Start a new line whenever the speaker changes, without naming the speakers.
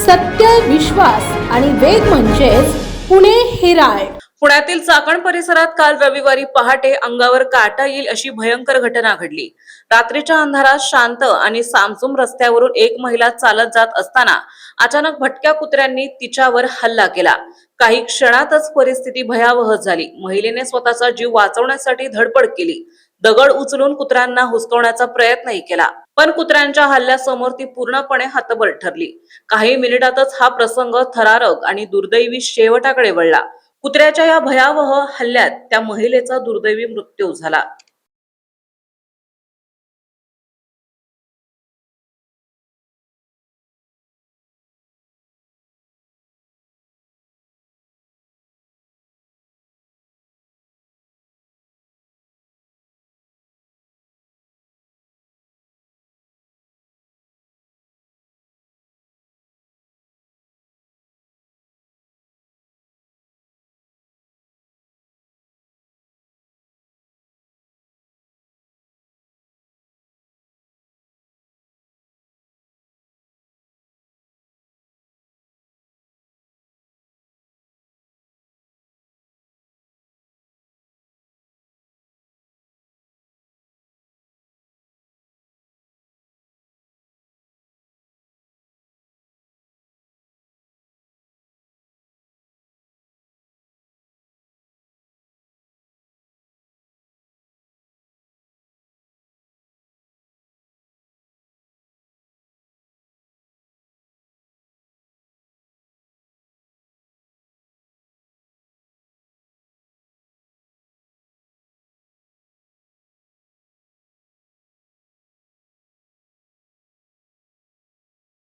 सत्य, विश्वास आणि वेग म्हणजेच पुणे हिराय.
पुण्यातील चाकण परिसरात काल रविवारी पहाटे अंगावर काटा येईल अशी भयंकर घटना घडली. रात्रीच्या अंधारात शांत आणि सामसूम रस्त्यावरून एक महिला चालत जात असताना अचानक भटक्या कुत्र्यांनी तिच्यावर हल्ला केला. काही क्षणातच परिस्थिती भयावह झाली. महिलेने स्वतःचा जीव वाचवण्यासाठी धडपड केली. दगड उचलून कुत्र्यांना हुसकवण्याचा प्रयत्नही केला, पण कुत्र्यांच्या हल्ल्यासमोर ती पूर्णपणे हतबल ठरली. काही मिनिटातच हा प्रसंग थरारक आणि दुर्दैवी शेवटाकडे वळला. कुत्र्याच्या या भयावह हल्ल्यात त्या महिलेचा दुर्दैवी मृत्यू झाला.